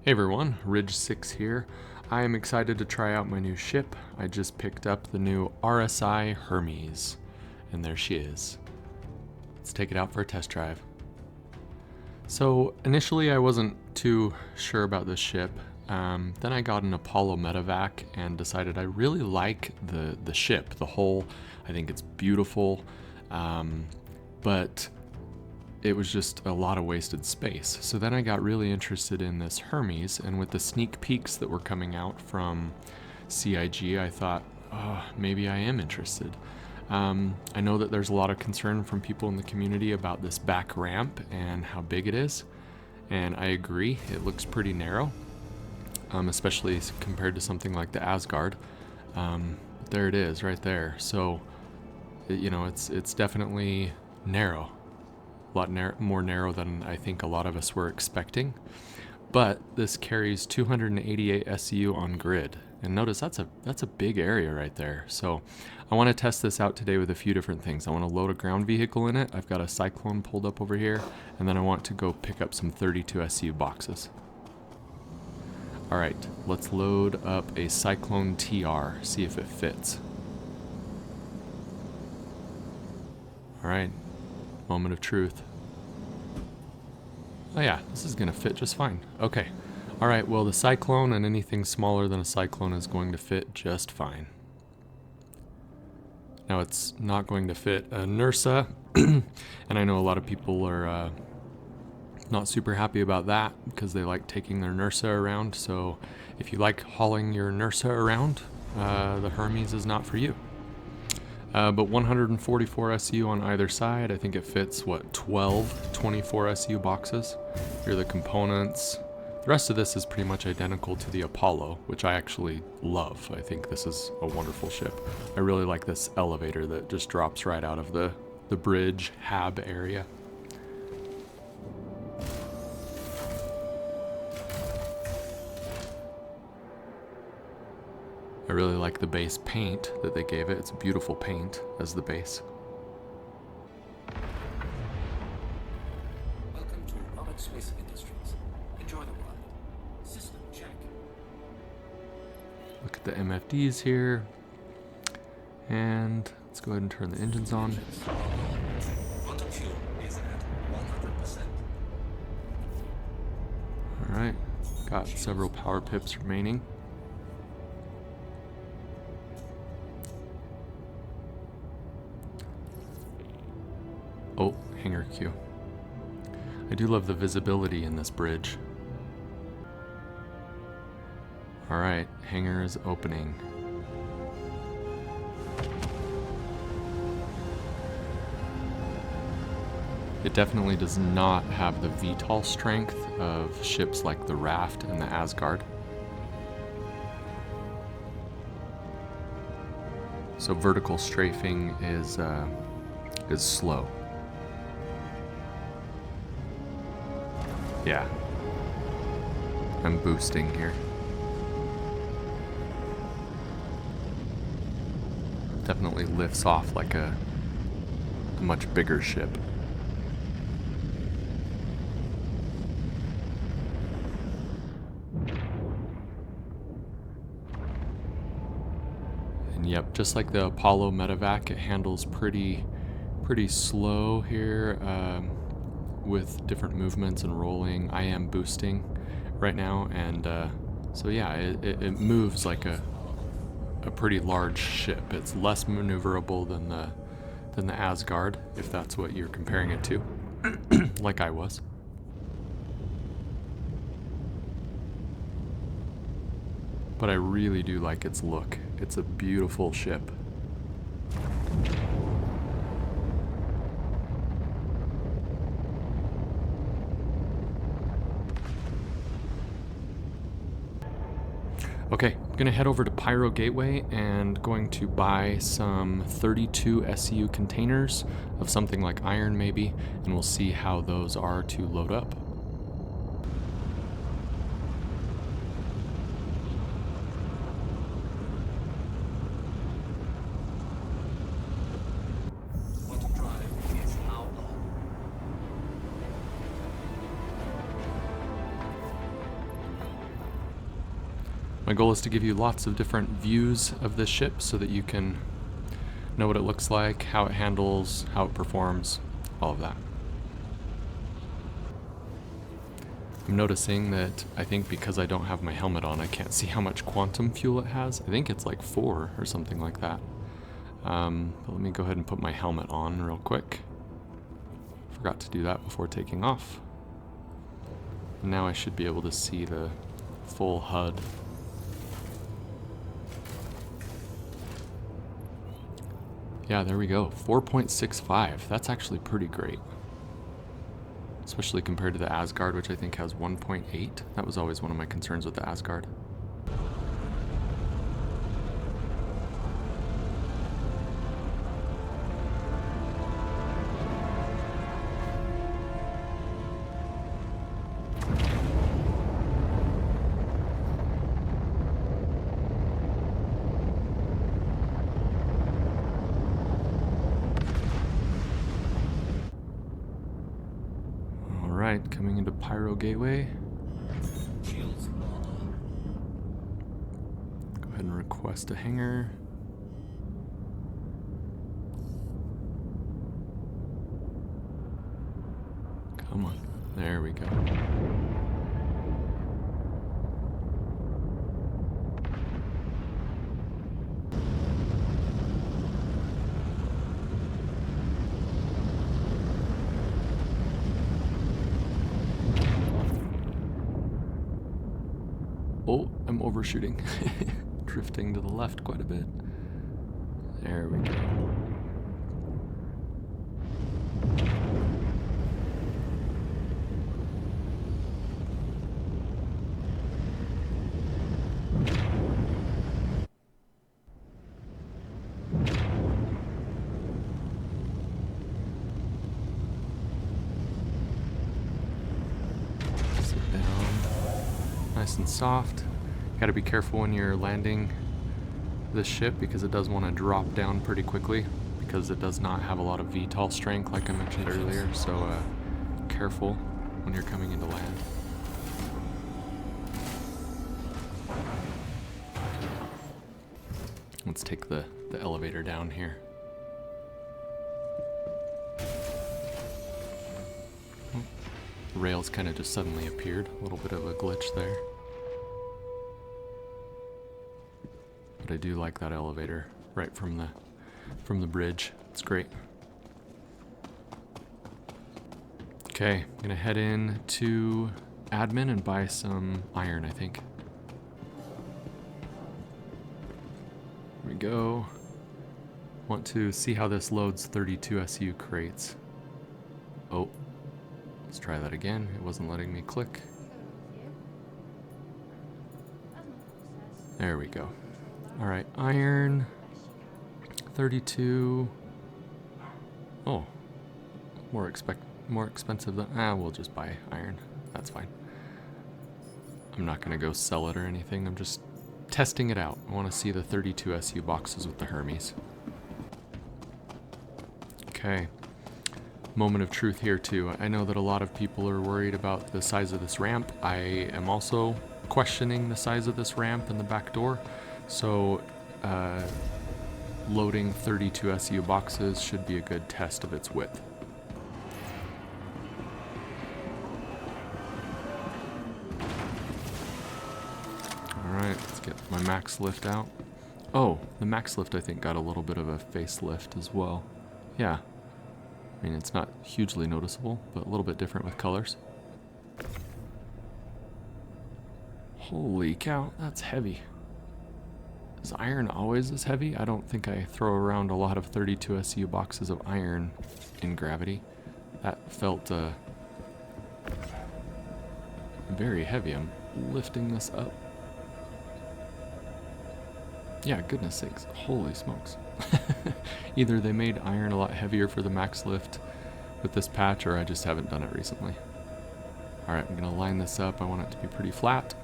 Hey everyone, Ridge6 here. I am excited to try out my new ship. I just picked up the new RSI Hermes, and there she is. Let's take it out for a test drive. So initially I wasn't too sure about this ship. Then I got an Apollo medevac and decided I really like the ship, the hull. I think it's beautiful, but it was just a lot of wasted space. So then I got really interested in this Hermes, and with the sneak peeks that were coming out from CIG, I thought, oh, maybe I am interested. I know that there's a lot of concern from people in the community about this back ramp and how big it is, and I agree, it looks pretty narrow, especially compared to something like the Asgard. There it is, right there. So, it's definitely narrow. A lot more narrow than I think a lot of us were expecting. But this carries 288 SEU on grid. And notice that's a big area right there. So I want to test this out today with a few different things. I want to load a ground vehicle in it. I've got a Cyclone pulled up over here. And then I want to go pick up some 32 SEU boxes. All right, let's load up a Cyclone TR, see if it fits. All right. Moment of truth. Oh yeah, this is gonna fit just fine. Okay. All right, well the Cyclone and anything smaller than a Cyclone is going to fit just fine. Now it's not going to fit a NERSA, and I know a lot of people are not super happy about that because they like taking their NERSA around. So if you like hauling your NERSA around, the Hermes is not for you. But 144 SU on either side. I think it fits, 12 24 SU boxes. Here are the components. The rest of this is pretty much identical to the Apollo, which I actually love. I think this is a wonderful ship. I really like this elevator that just drops right out of the bridge hab area. I really like the base paint that they gave it. It's a beautiful paint as the base. Welcome to Robert Swiss Industries. Enjoy the ride. System check. Look at the MFDs here. And let's go ahead and turn the engines on. Quantum fuel is at 100%. Alright, got several power pips remaining. Oh, hangar queue. I do love the visibility in this bridge. Alright, hangar is opening. It definitely does not have the VTOL strength of ships like the Raft and the Asgard. So vertical strafing is slow. Yeah, I'm boosting here. Definitely lifts off like a much bigger ship. And yep, just like the Apollo medevac, it handles pretty slow here. With different movements and rolling. I am boosting right now, and so yeah, it moves like a pretty large ship. It's less maneuverable than the Asgard, if that's what you're comparing it to, like I was. But I really do like its look. It's a beautiful ship. Okay, I'm gonna head over to Pyro Gateway and going to buy some 32 SEU containers of something like iron maybe, and we'll see how those are to load up. Quantum drive is now on. My goal is to give you lots of different views of this ship so that you can know what it looks like, how it handles, how it performs, all of that. I'm noticing that I think because I don't have my helmet on, I can't see how much quantum fuel it has. I think it's like 4 or something like that. But let me go ahead and put my helmet on real quick. Forgot to do that before taking off. And now I should be able to see the full HUD. Yeah, there we go. 4.65. That's actually pretty great. Especially compared to the Asgard, which I think has 1.8. That was always one of my concerns with the Asgard. Alright, coming into Pyro Gateway. Go ahead and request a hangar. Come on. There we go. Oh, I'm overshooting. Drifting to the left quite a bit. There we go. Sit down. Nice and soft. Gotta be careful when you're landing this ship because it does want to drop down pretty quickly because it does not have a lot of VTOL strength like I mentioned earlier, so careful when you're coming into land. Let's take the elevator down here. Oh, the rails kind of just suddenly appeared, a little bit of a glitch there. But I do like that elevator right from the bridge. It's great. Okay, I'm gonna head in to admin and buy some iron, I think. Here we go. Want to see how this loads 32 SU crates. Oh, let's try that again. It wasn't letting me click. There we go. Alright, iron, 32, oh, more expensive than, we'll just buy iron, that's fine. I'm not going to go sell it or anything, I'm just testing it out. I want to see the 32 SU boxes with the Hermes. Okay, moment of truth here too. I know that a lot of people are worried about the size of this ramp. I am also questioning the size of this ramp and the back door. So, loading 32 SU boxes should be a good test of its width. Alright, let's get my Maxlift out. Oh, the Maxlift I think got a little bit of a facelift as well. Yeah, I mean it's not hugely noticeable, but a little bit different with colors. Holy cow, that's heavy. Is iron always this heavy? I don't think I throw around a lot of 32 SU boxes of iron in gravity. That felt very heavy. I'm lifting this up. Yeah, goodness sakes. Holy smokes. Either they made iron a lot heavier for the Maxlift with this patch, or I just haven't done it recently. Alright, I'm going to line this up. I want it to be pretty flat.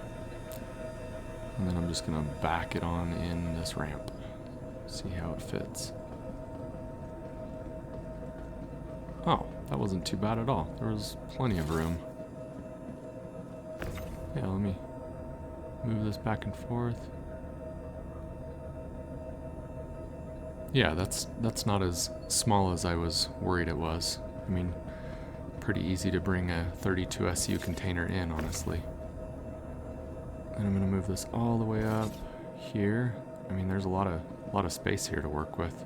And then I'm just going to back it on in this ramp. See how it fits. Oh, that wasn't too bad at all. There was plenty of room. Yeah, let me move this back and forth. Yeah, that's not as small as I was worried it was. I mean, pretty easy to bring a 32 SU container in, honestly. And I'm gonna move this all the way up here. I mean, there's a lot of space here to work with.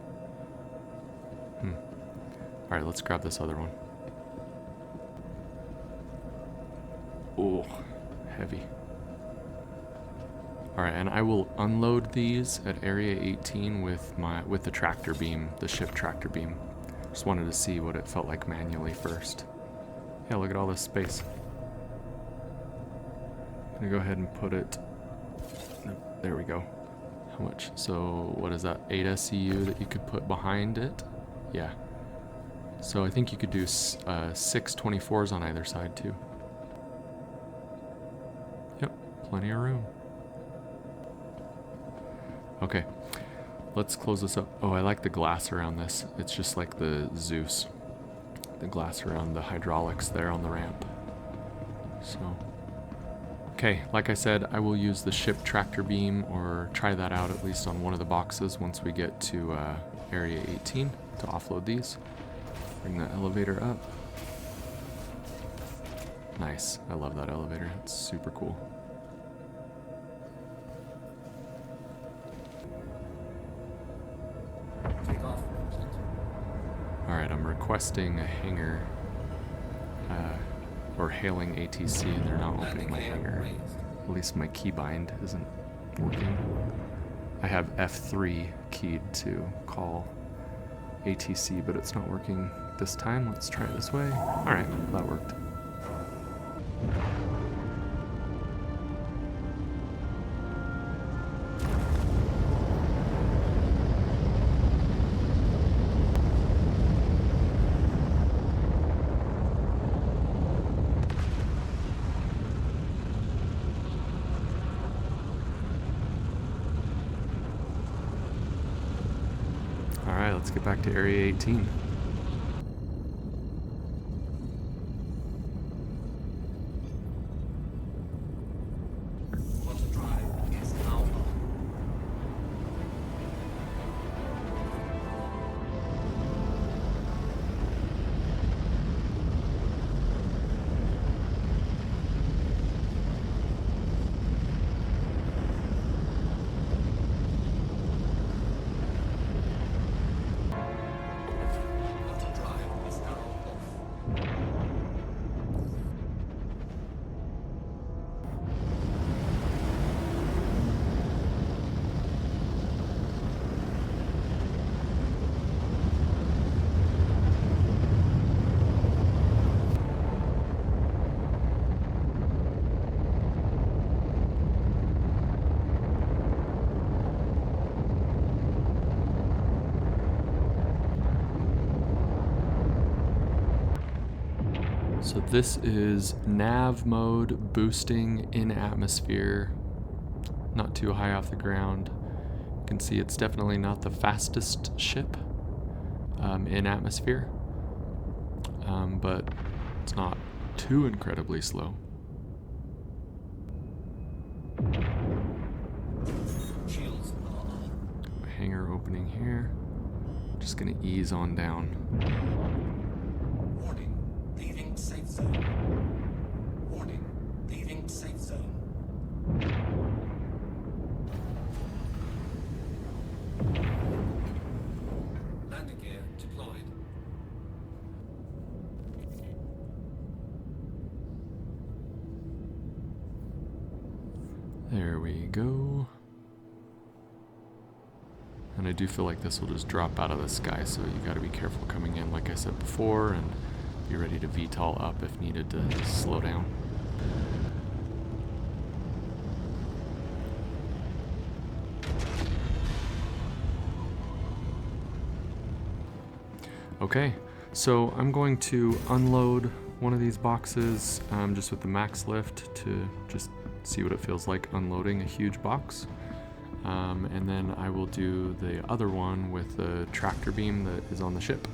All right, let's grab this other one. Oh, heavy. All right, and I will unload these at area 18 with the tractor beam, the ship tractor beam. Just wanted to see what it felt like manually first. Yeah, look at all this space. I'm gonna go ahead and put it, there we go. How much? So what is that, 8 SCU that you could put behind it? Yeah. So I think you could do 6 24s on either side too. Yep, plenty of room. Okay, let's close this up. Oh, I like the glass around this. It's just like the Zeus. The glass around the hydraulics there on the ramp. So, okay, like I said, I will use the ship tractor beam or try that out at least on one of the boxes once we get to area 18 to offload these. Bring the elevator up. Nice, I love that elevator. It's super cool. Alright, I'm requesting a hangar, or hailing ATC, and they're not opening my hangar. At least my keybind isn't working. I have F3 keyed to call ATC, but it's not working this time. Let's try it this way. Alright, that worked. Alright, let's get back to Area 18. So this is nav mode, boosting in atmosphere, not too high off the ground. You can see it's definitely not the fastest ship in atmosphere, but it's not too incredibly slow. Hangar opening here. Just gonna ease on down. Warning, leaving safe zone. Warning, leaving safe zone. Landing gear deployed. There we go. And I do feel like this will just drop out of the sky, so you gotta be careful coming in, like I said before, and be ready to VTOL up if needed to slow down. Okay, so I'm going to unload one of these boxes just with the Maxlift to just see what it feels like unloading a huge box. And then I will do the other one with the tractor beam that is on the ship.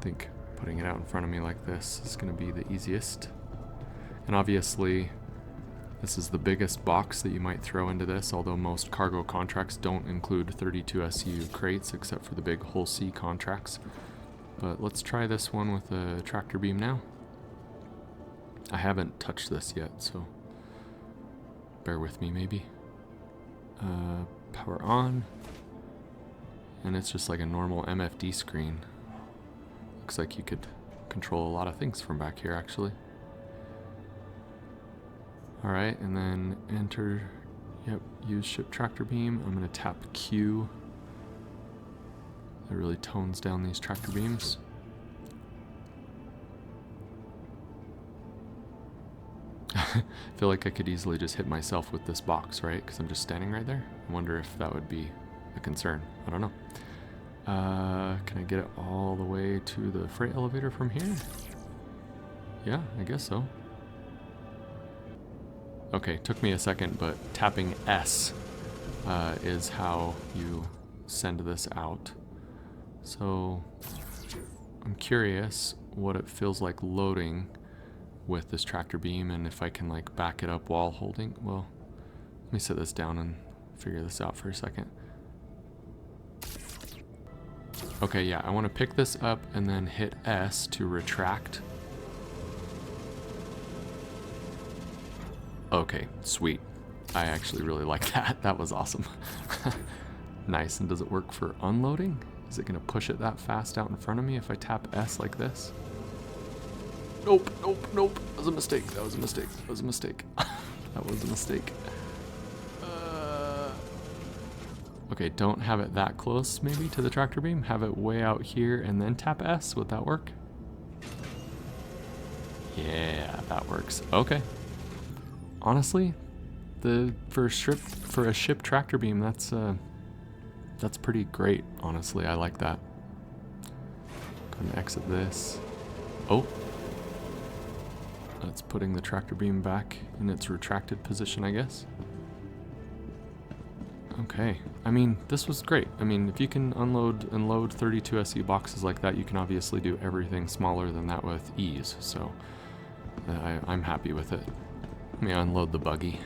think putting it out in front of me like this is going to be the easiest. And obviously, this is the biggest box that you might throw into this, although most cargo contracts don't include 32 SU crates except for the big whole sea contracts. But let's try this one with a tractor beam now. I haven't touched this yet, so bear with me maybe. Power on. And it's just like a normal MFD screen. Looks like you could control a lot of things from back here actually. Alright, and then enter, yep, use ship tractor beam. I'm going to tap Q. That really tones down these tractor beams. I feel like I could easily just hit myself with this box, right? Because I'm just standing right there. I wonder if that would be a concern. I don't know. Can I get it all the way to the freight elevator from here? Yeah, I guess so. Okay, took me a second, but tapping S is how you send this out. So I'm curious what it feels like loading with this tractor beam, and if I can like back it up while holding. Well, let me set this down and figure this out for a second. Okay, yeah, I want to pick this up and then hit S to retract. Okay, sweet. I actually really like that. That was awesome. Nice. And does it work for unloading? Is it going to push it that fast out in front of me if I tap S like this? Nope, nope, nope. That was a mistake. That was a mistake. That was a mistake. That was a mistake. Okay, don't have it that close maybe to the tractor beam. Have it way out here and then tap S. Would that work? Yeah, that works. Okay. Honestly, for a ship tractor beam, that's pretty great. Honestly, I like that. Go and exit this. Oh, that's putting the tractor beam back in its retracted position, I guess. Okay, I mean, this was great. I mean, if you can unload and load 32 SU boxes like that, you can obviously do everything smaller than that with ease. So I'm happy with it. Let me unload the buggy.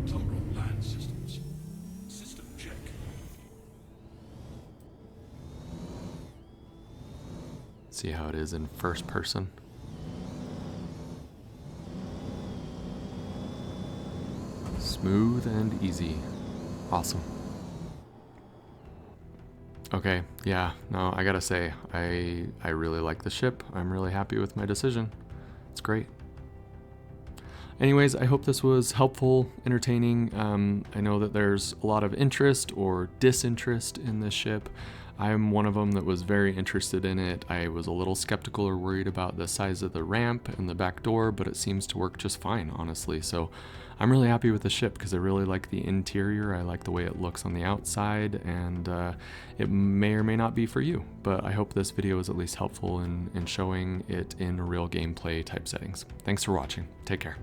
Tumble land systems. System check. See how it is in first person. Smooth and easy. Awesome. Okay, yeah, no, I gotta say, I really like the ship. I'm really happy with my decision. It's great. Anyways, I hope this was helpful, entertaining. I know that there's a lot of interest or disinterest in this ship. I'm one of them that was very interested in it. I was a little skeptical or worried about the size of the ramp and the back door, but it seems to work just fine, honestly. So I'm really happy with the ship because I really like the interior. I like the way it looks on the outside, and it may or may not be for you, but I hope this video is at least helpful in showing it in real gameplay type settings. Thanks for watching. Take care.